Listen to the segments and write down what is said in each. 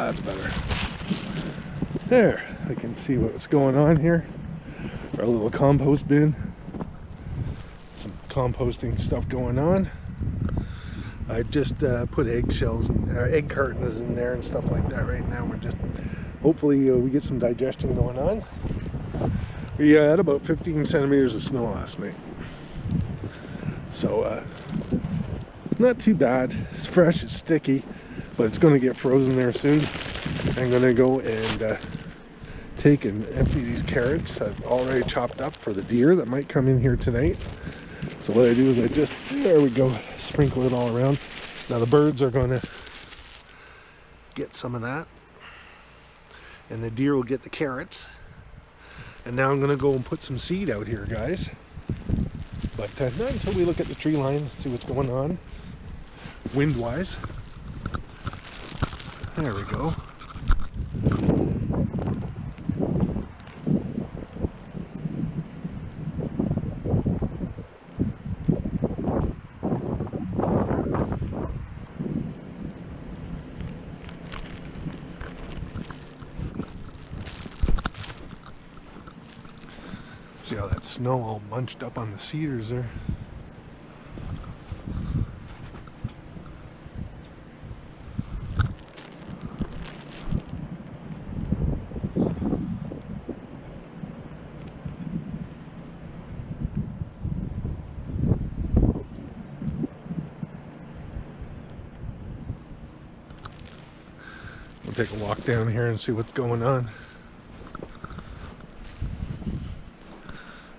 That's better. There, I can see what's going on here. Our little compost bin. Some composting stuff going on. I just put eggshells and egg cartons in there and stuff like that right now. We're just, hopefully we get some digestion going on. We had about 15 centimeters of snow last night. So, not too bad. It's fresh, it's sticky, but it's going to get frozen there soon. I'm going to go and take and empty these carrots I've already chopped up for the deer that might come in here tonight. So what I do is I just, there we go, sprinkle it all around. Now the birds are going to get some of that, and the deer will get the carrots. And now I'm going to go and put some seed out here, guys. But not until we look at the tree line, see what's going on wind-wise. There we go. See how that snow all bunched up on the cedars there. We'll take a walk down here and see what's going on.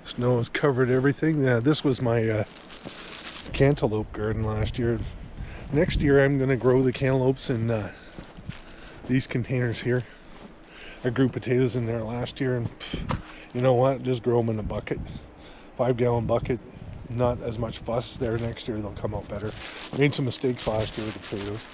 Snow has covered everything. This was my cantaloupe garden last year. Next year I'm going to grow the cantaloupes in these containers here. I grew potatoes in there last year, and you know what? Just grow them in a bucket. 5-gallon bucket. Not as much fuss there. Next year they'll come out better. Made some mistakes last year with the potatoes.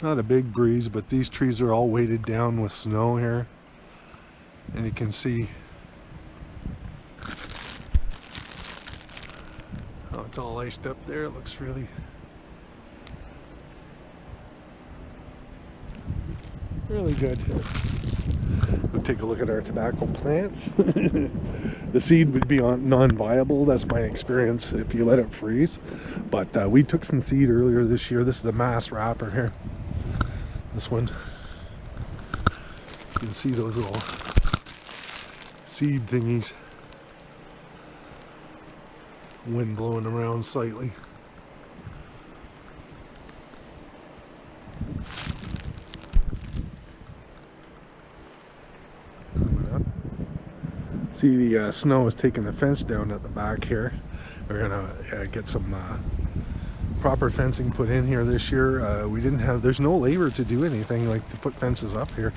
Not a big breeze, but these trees are all weighted down with snow here. And you can see how it's all iced up there. It looks really good. We'll take a look at our tobacco plants. The seed would be non-viable. That's my experience if you let it freeze. But we took some seed earlier this year. This is the mass wrapper here. This one, you can see those little seed thingies, wind blowing around slightly. See, the snow is taking the fence down at the back here. We're gonna get some proper fencing put in here this year. We didn't have, there's no labor to do anything like to put fences up here.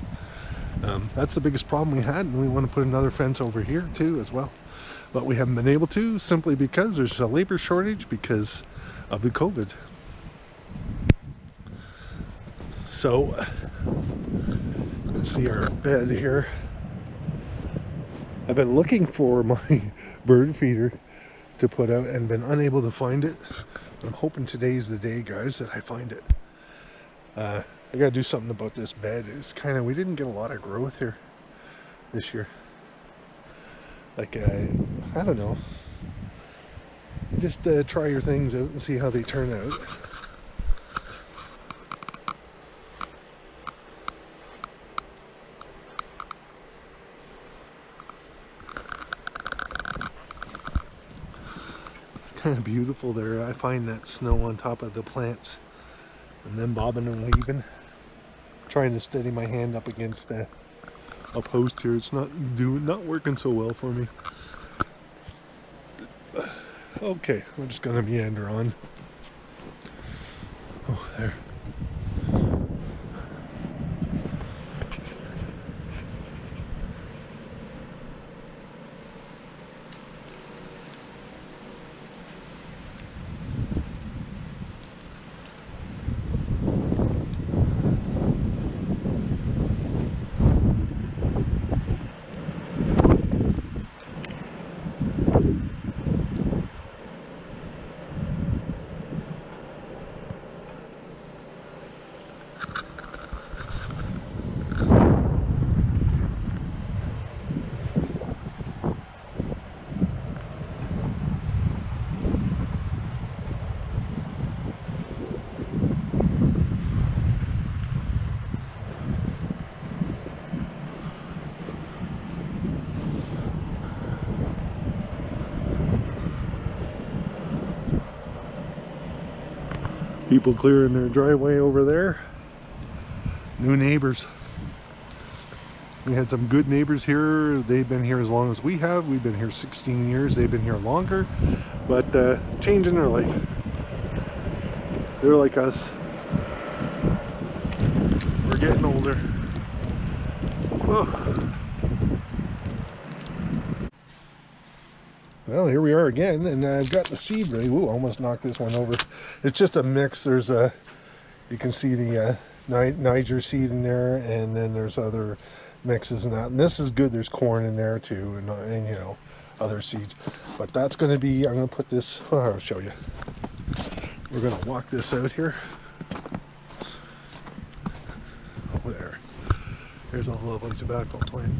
That's the biggest problem we had, and we want to put another fence over here too as well, but we haven't been able to, simply because there's a labor shortage because of the COVID. So let's see our bed here. I've been looking for my bird feeder to put out and been unable to find it. I'm hoping today's the day, guys, that I find it. I gotta do something about this bed. It's kind of, we didn't get a lot of growth here this year. Like, I don't know. Just try your things out and see how they turn out. Kind of beautiful there. I find that snow on top of the plants and then bobbing and weaving, trying to steady my hand up against a post here. It's not working so well for me. Okay, we're just gonna meander on. Oh, there. People clearing their driveway over there. New neighbors. We had some good neighbors here. They've been here as long as we have. We've been here 16 years. They've been here longer, but changing their life. They're like us. We're getting older. Oh. Well, here we are again, and I've got the seed ready. Ooh, almost knocked this one over. It's just a mix. There's a, you can see the Niger seed in there, and then there's other mixes and that. And this is good. There's corn in there too, and you know, other seeds. But that's going to be, I'm going to put this, oh, I'll show you. We're going to walk this out here. There. There's a lovely tobacco plant.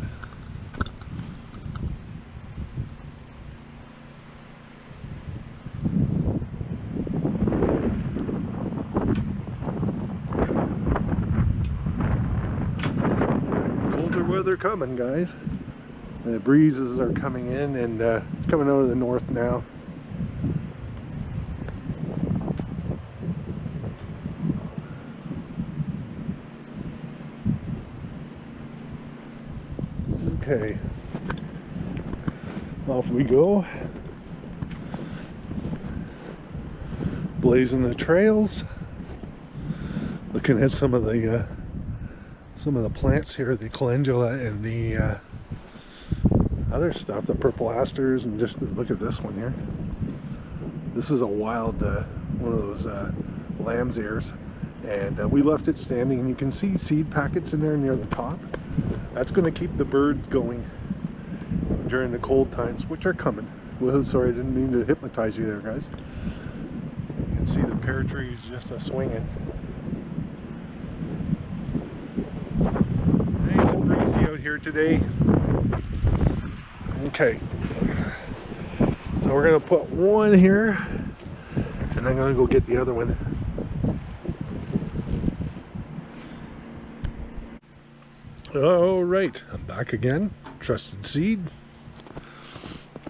Weather coming, guys. The breezes are coming in, and it's coming out of the north now. Okay, off we go, blazing the trails, looking at some of the plants here, the calendula and the other stuff, the purple asters, and just look at this one here. This is a wild one of those lamb's ears, and we left it standing, and you can see seed packets in there near the top. That's going to keep the birds going during the cold times, which are coming. Well, sorry, I didn't mean to hypnotize you there, guys. You can see the pear trees just swinging. Here today. Okay, so we're gonna put one here, and I'm gonna go get the other one. All right, I'm back again. Trusted seed,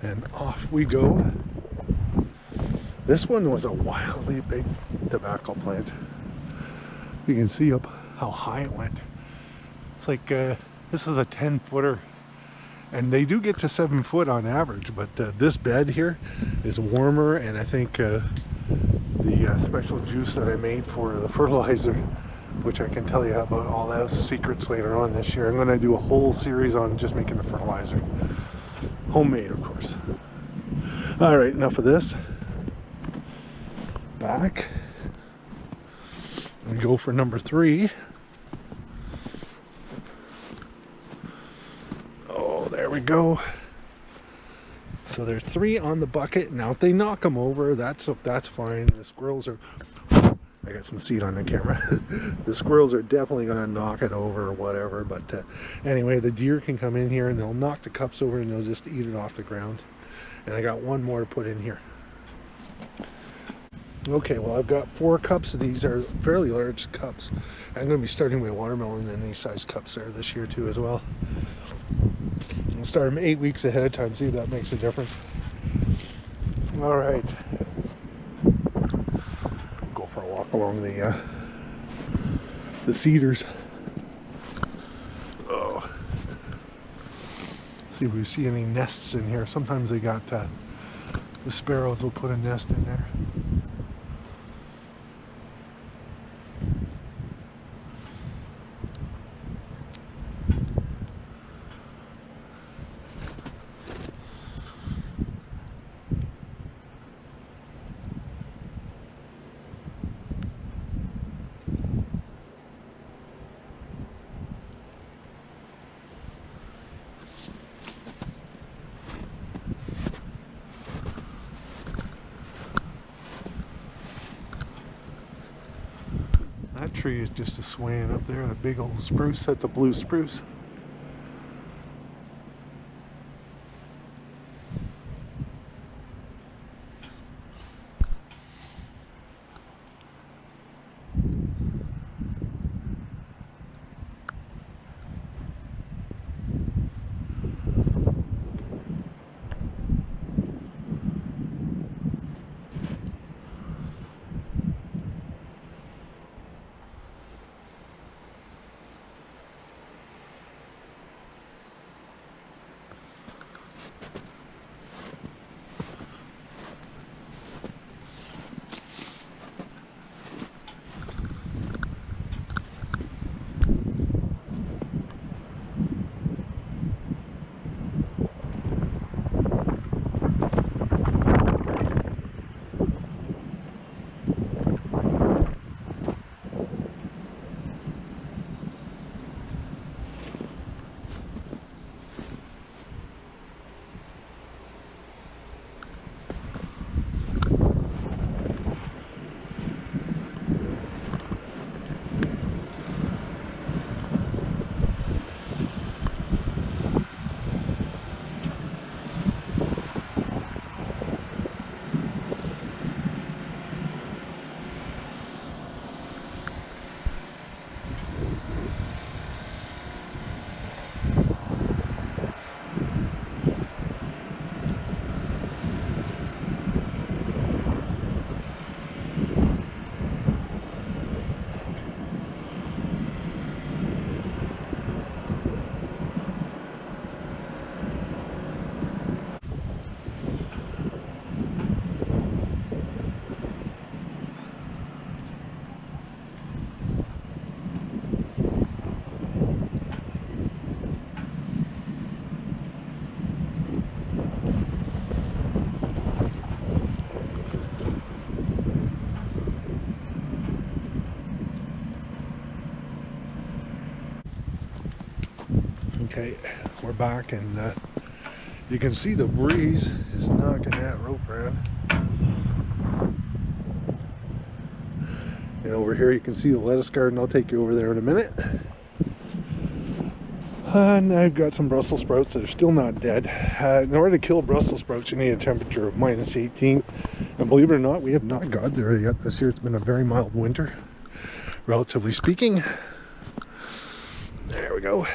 and off we go. This one was a wildly big tobacco plant. You can see up how high it went. It's like this is a 10-footer, and they do get to 7 foot on average, but this bed here is warmer, and I think the special juice that I made for the fertilizer, which I can tell you about all those secrets later on this year. I'm going to do a whole series on just making the fertilizer. Homemade, of course. All right, enough of this. Back. We go for number 3. There we go. So there's 3 on the bucket. Now if they knock them over, that's fine. The squirrels are, I got some seed on the camera. The squirrels are definitely going to knock it over or whatever, but anyway, the deer can come in here and they'll knock the cups over and they'll just eat it off the ground. And I got one more to put in here. Okay, well, I've got 4 cups. These are fairly large cups. I'm going to be starting my watermelon in these size cups there this year too as well. I'll start them 8 weeks ahead of time, see if that makes a difference. All right, go for a walk along the cedars. Oh, see if we see any nests in here. Sometimes they got the sparrows will put a nest in there. That tree is just a swaying up there, the big old spruce. That's a blue spruce. Okay, we're back, and you can see the breeze is knocking that rope around. And over here you can see the lettuce garden. I'll take you over there in a minute. And I've got some Brussels sprouts that are still not dead. In order to kill Brussels sprouts, you need a temperature of -18. And believe it or not, we have not got there yet this year. It's been a very mild winter, relatively speaking. There we go.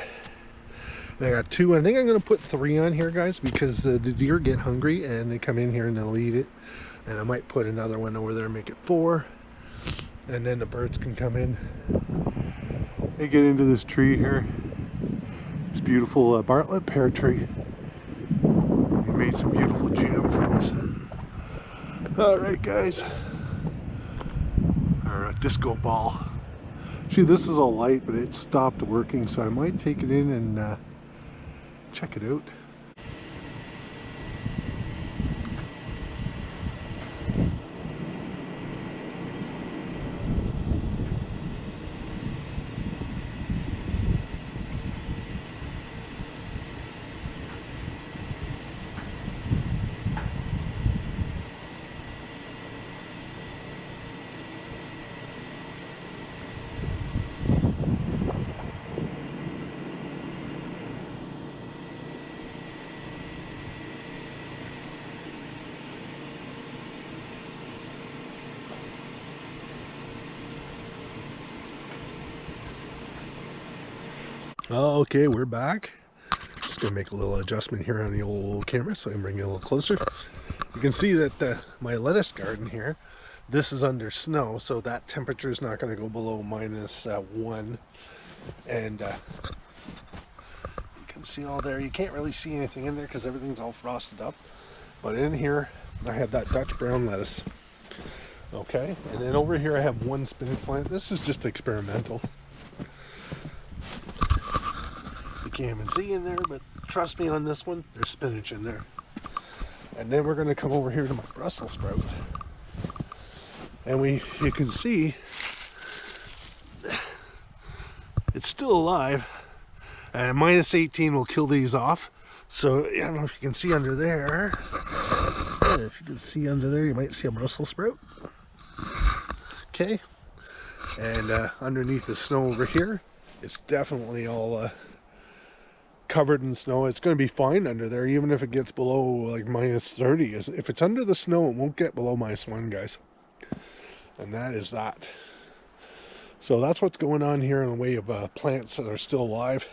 And I got 2. I think I'm going to put 3 on here, guys, because the deer get hungry and they come in here and they'll eat it. And I might put another one over there and make it 4. And then the birds can come in. They get into this tree here. This beautiful Bartlett pear tree. We made some beautiful jam from this. Alright, guys. Our disco ball. See, this is all light, but it stopped working, so I might take it in and check it out. Okay, we're back. Just gonna make a little adjustment here on the old camera so I can bring it a little closer. You can see that my lettuce garden here, this is under snow, so that temperature is not going to go below -1. And you can see all there. You can't really see anything in there because everything's all frosted up. But in here, I have that Dutch brown lettuce. Okay, and then over here I have 1 spinach plant. This is just experimental. You can't even see in there, but trust me on this one, there's spinach in there. And then we're going to come over here to my Brussels sprout. And you can see it's still alive. And -18 will kill these off. So I don't know if you can see under there. If you can see under there, you might see a Brussels sprout. Okay. And underneath the snow over here, it's definitely all covered in snow. It's going to be fine under there, even if it gets below like -30. If it's under the snow, it won't get below -1, guys. And that is that. So that's what's going on here in the way of plants that are still alive.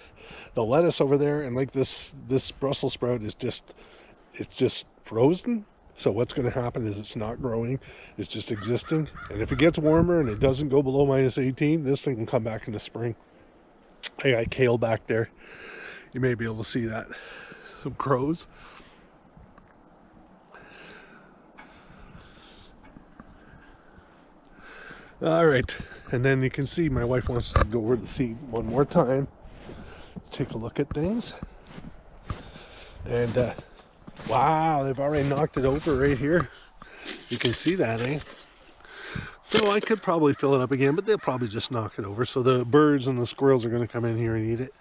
The lettuce over there, and like this Brussels sprout is just frozen. So what's going to happen is it's not growing, it's just existing. And if it gets warmer and it doesn't go below -18, this thing can come back in the spring. I got kale back there. You may be able to see that. Some crows. All right, and then you can see my wife wants to go over the seed one more time, take a look at things. And wow, they've already knocked it over right here. You can see that, eh? So I could probably fill it up again, but they'll probably just knock it over. So the birds and the squirrels are going to come in here and eat it,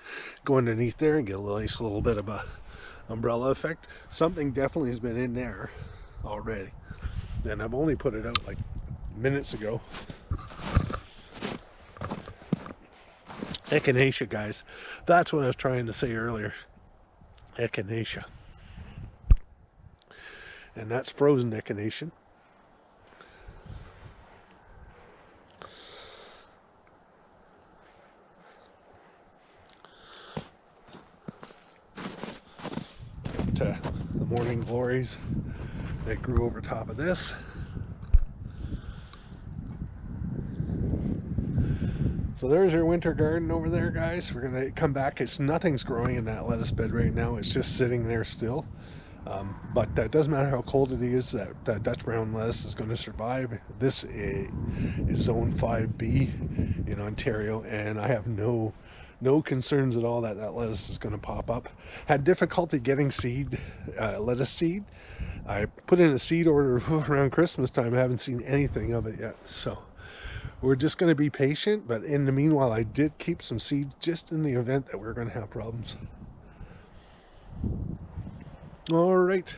go underneath there and get a nice little bit of a umbrella effect. Something definitely has been in there already, and I've only put it out like minutes ago. Echinacea, guys. That's what I was trying to say earlier. Echinacea. And that's frozen echinacea. The morning glories that grew over top of this. So there's your winter garden over there, guys. We're gonna come back. Nothing's growing in that lettuce bed right now. It's just sitting there still. But that doesn't matter how cold it is. That Dutch brown lettuce is going to survive. This is Zone 5B in Ontario, and I have no concerns at all that lettuce is going to pop up. Had difficulty getting seed, lettuce seed. I put in a seed order around Christmas time. I haven't seen anything of it yet. So we're just going to be patient. But in the meanwhile, I did keep some seeds just in the event that we're going to have problems. All right,